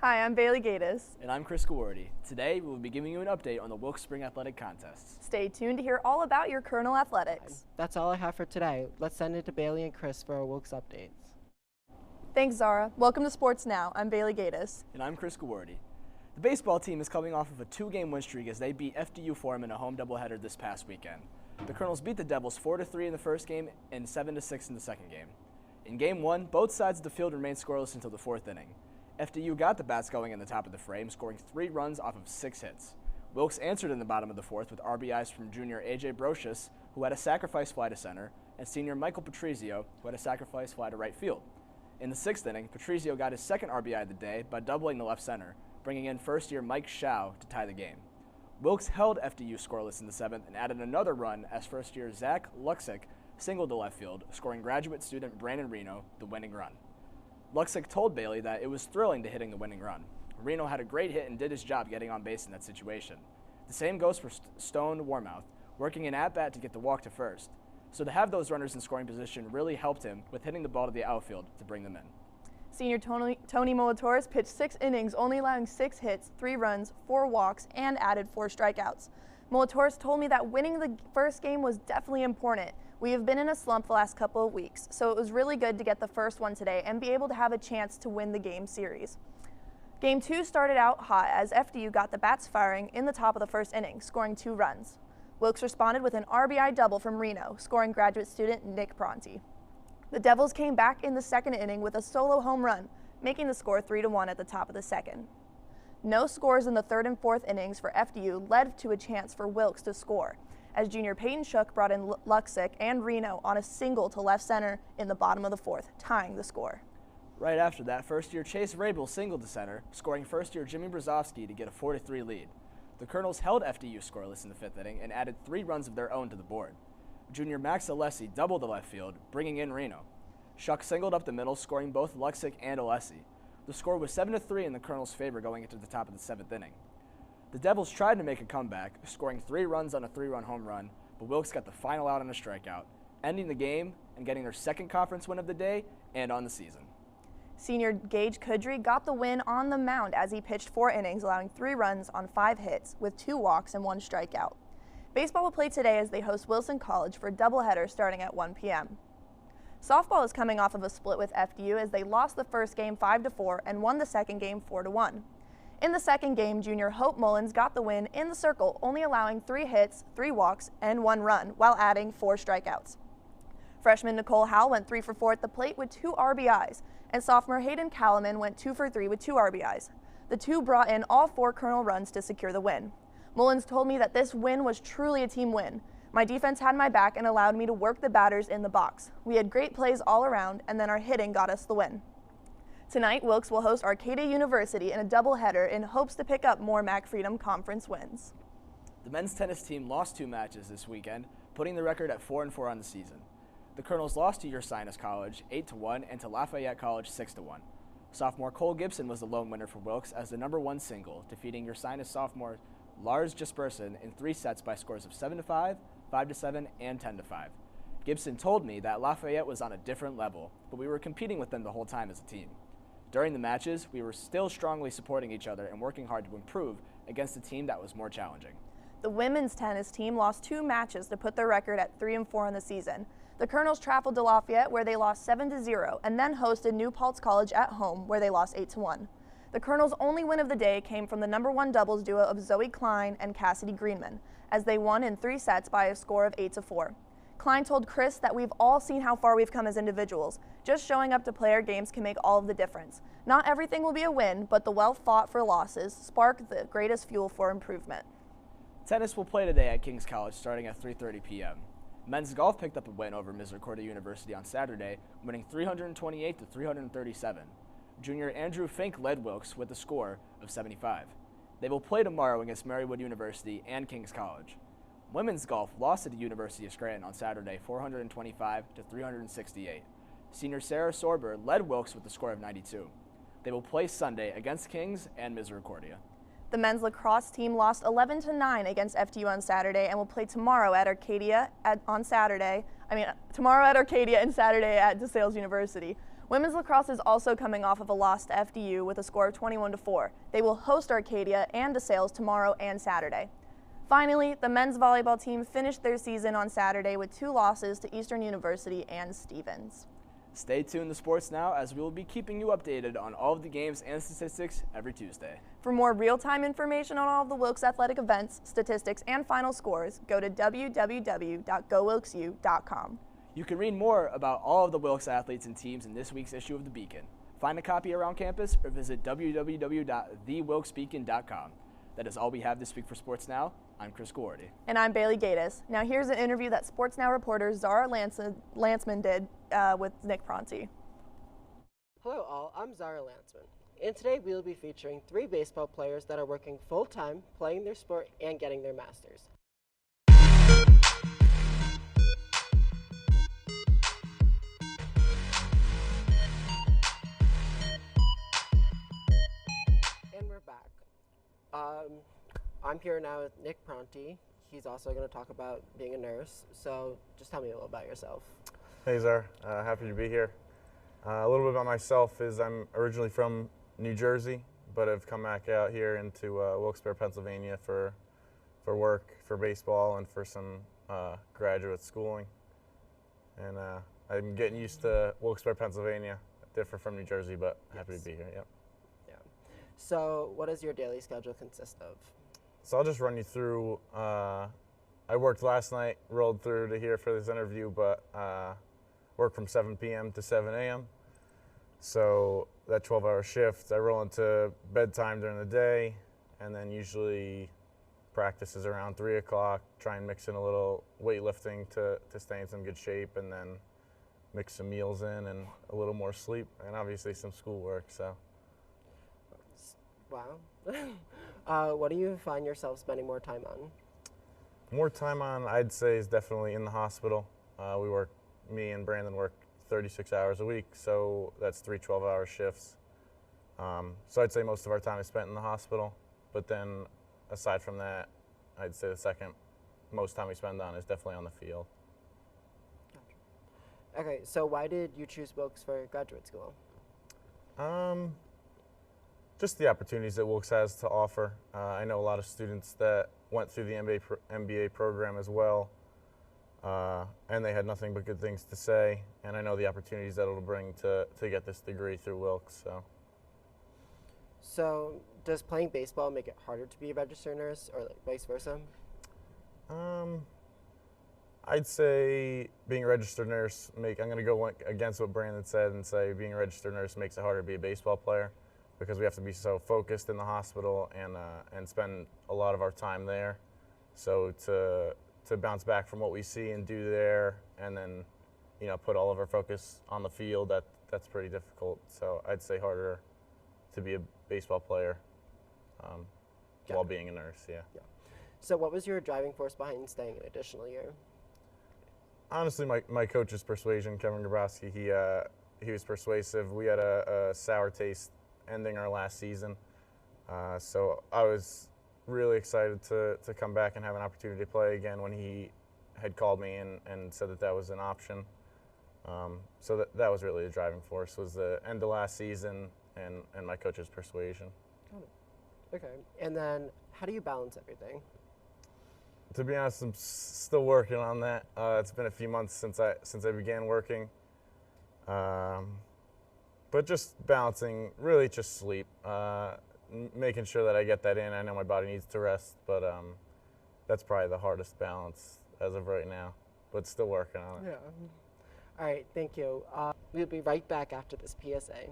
Hi, I'm Bailey Gatus. And I'm Chris Gawarty. Today, we will be giving you an update on the Wilkes Spring Athletic Contests. Stay tuned to hear all about your Colonel Athletics. That's all I have for today. Let's send it to Bailey and Chris for our Wilkes updates. Thanks, Zara. Welcome to Sports Now. I'm Bailey Gatus. And I'm Chris Gawarty. The baseball team is coming off of a 2-game win streak as they beat FDU Forum in a home doubleheader this past weekend. The Colonels beat the Devils 4-3 in the first game and 7-6 in the second game. In Game 1, both sides of the field remained scoreless until the fourth inning. FDU got the bats going in the top of the frame, scoring 3 runs off of 6 hits. Wilkes answered in the bottom of the fourth with RBIs from junior A.J. Brocious, who had a sacrifice fly to center, and senior Michael Patrizio, who had a sacrifice fly to right field. In the sixth inning, Patrizio got his second RBI of the day by doubling the left center, bringing in first-year Mike Schau to tie the game. Wilkes held FDU scoreless in the seventh and added another run as first-year Zach Luxick singled to left field, scoring graduate student Brandon Reno the winning run. Luxick told Bailey that it was thrilling to hitting the winning run. Reno had a great hit and did his job getting on base in that situation. The same goes for Stone Warmouth, working an at-bat to get the walk to first. So to have those runners in scoring position really helped him with hitting the ball to the outfield to bring them in. Senior Tony Molitores pitched 6 innings, only allowing 6 hits, 3 runs, 4 walks, and added 4 strikeouts. Molitores told me that winning the first game was definitely important. We have been in a slump the last couple of weeks, so it was really good to get the first one today and be able to have a chance to win the game series. Game 2 started out hot as FDU got the bats firing in the top of the first inning, scoring 2 runs. Wilkes responded with an RBI double from Reno, scoring graduate student Nick Pronti. The Devils came back in the second inning with a solo home run, making the score 3-1 at the top of the second. No scores in the third and fourth innings for FDU led to a chance for Wilkes to score, as junior Peyton Shook brought in Luxick and Reno on a single to left center in the bottom of the fourth, tying the score. Right after that, first-year Chase Rabel singled to center, scoring first-year Jimmy Brzozowski to get a 4-3 lead. The Colonels held FDU scoreless in the fifth inning and added 3 runs of their own to the board. Junior Max Alessi doubled the left field, bringing in Reno. Shuck singled up the middle, scoring both Luxick and Alessi. The score was 7-3 in the Colonels' favor going into the top of the seventh inning. The Devils tried to make a comeback, scoring 3 runs on a 3-run home run, but Wilkes got the final out on a strikeout, ending the game and getting their second conference win of the day and on the season. Senior Gage Kudry got the win on the mound as he pitched 4 innings, allowing 3 runs on 5 hits with 2 walks and 1 strikeout. Baseball will play today as they host Wilson College for a doubleheader starting at 1 p.m. Softball is coming off of a split with FDU as they lost the first game 5-4 and won the second game 4-1. In the second game, junior Hope Mullins got the win in the circle, only allowing 3 hits, 3 walks, and 1 run, while adding 4 strikeouts. Freshman Nicole Howell went 3 for 4 at the plate with 2 RBIs, and sophomore Hayden Kalaman went 2 for 3 with 2 RBIs. The two brought in all 4 Colonel runs to secure the win. Mullins told me that this win was truly a team win. My defense had my back and allowed me to work the batters in the box. We had great plays all around, and then our hitting got us the win. Tonight, Wilkes will host Arcadia University in a doubleheader in hopes to pick up more MAC Freedom Conference wins. The men's tennis team lost 2 matches this weekend, putting the record at 4-4 on the season. The Colonels lost to Ursinus College 8-1 and to Lafayette College 6-1. Sophomore Cole Gibson was the lone winner for Wilkes as the #1 single, defeating Ursinus sophomore Lars Jespersen in 3 sets by scores of 7-5, 5-7, and 10-5. Gibson told me that Lafayette was on a different level, but we were competing with them the whole time as a team. During the matches, we were still strongly supporting each other and working hard to improve against a team that was more challenging. The women's tennis team lost 2 matches to put their record at 3-4 in the season. The Colonels traveled to Lafayette where they lost 7-0 and then hosted New Paltz College at home where they lost 8-1. The Colonels' only win of the day came from the #1 doubles duo of Zoe Klein and Cassidy Greenman as they won in 3 sets by a score of 8-4. Klein told Chris that we've all seen how far we've come as individuals. Just showing up to play our games can make all of the difference. Not everything will be a win, but the well-fought-for losses spark the greatest fuel for improvement. Tennis will play today at King's College starting at 3:30 p.m. Men's golf picked up a win over Misericordia University on Saturday, winning 328-337. Junior Andrew Fink led Wilkes with a score of 75. They will play tomorrow against Marywood University and King's College. Women's golf lost to the University of Scranton on Saturday 425-368. Senior Sarah Sorber led Wilkes with a score of 92. They will play Sunday against Kings and Misericordia. The men's lacrosse team lost 11-9 against FDU on Saturday and will play tomorrow at Arcadia and Saturday at DeSales University. Women's lacrosse is also coming off of a loss to FDU with a score of 21-4. They will host Arcadia and DeSales tomorrow and Saturday. Finally, the men's volleyball team finished their season on Saturday with 2 losses to Eastern University and Stevens. Stay tuned to Sports Now as we will be keeping you updated on all of the games and statistics every Tuesday. For more real-time information on all of the Wilkes athletic events, statistics, and final scores, go to www.gowilkesU.com. You can read more about all of the Wilkes athletes and teams in this week's issue of the Beacon. Find a copy around campus or visit www.thewilkesbeacon.com. That is all we have this week for Sports Now. I'm Chris Gordy. And I'm Bailey Gatiss. Now here's an interview that Sports Now reporter Zara Lantzman did with Nick Pronti. Hello all, I'm Zara Lantzman, and today we will be featuring 3 baseball players that are working full-time, playing their sport, and getting their masters. And we're back. I'm here now with Nick Pronti. He's also going to talk about being a nurse, so just tell me a little about yourself. Hey Zara, happy to be here. A little bit about myself is I'm originally from New Jersey, but I've come back out here into Wilkes-Barre, Pennsylvania for work, for baseball, and for some graduate schooling. And I'm getting used to Wilkes-Barre, Pennsylvania, different from New Jersey, but happy to be here, yep. Yeah. So what does your daily schedule consist of? So I'll just run you through, I worked last night, rolled through to here for this interview, but work from 7 p.m. to 7 a.m. So that 12-hour shift, I roll into bedtime during the day, and then usually practice is around 3 o'clock, try and mix in a little weightlifting to stay in some good shape, and then mix some meals in and a little more sleep, and obviously some schoolwork, so. Wow. What do you find yourself spending more time on? More time on, I'd say, is definitely in the hospital. Me and Brandon work 36 hours a week, so that's 3 12-hour shifts. So I'd say most of our time is spent in the hospital, but then aside from that, I'd say the second most time we spend on is definitely on the field. Gotcha. Okay, so why did you choose Wilkes for graduate school? Just the opportunities that Wilkes has to offer. I know a lot of students that went through the MBA program as well, and they had nothing but good things to say. And I know the opportunities that it'll bring to get this degree through Wilkes. So does playing baseball make it harder to be a registered nurse, or like vice versa? I'd say being a registered nurse, I'm going to go against what Brandon said and say being a registered nurse makes it harder to be a baseball player, because we have to be so focused in the hospital and spend a lot of our time there. So to bounce back from what we see and do there, and then put all of our focus on the field, that's pretty difficult. So I'd say harder to be a baseball player while being a nurse. Yeah. So what was your driving force behind staying an additional year? Honestly, my coach's persuasion, Kevin Grabowski, he was persuasive. We had a sour taste ending our last season, so I was really excited to come back and have an opportunity to play again when he had called me and said that was an option. So that was really the driving force, was the end of last season and my coach's persuasion. Okay, and then how do you balance everything? To be honest, I'm still working on that. It's been a few months since I began working. But just balancing, really just sleep, making sure that I get that in. I know my body needs to rest, but that's probably the hardest balance as of right now, but still working on it. Yeah. All right, thank you. We'll be right back after this PSA.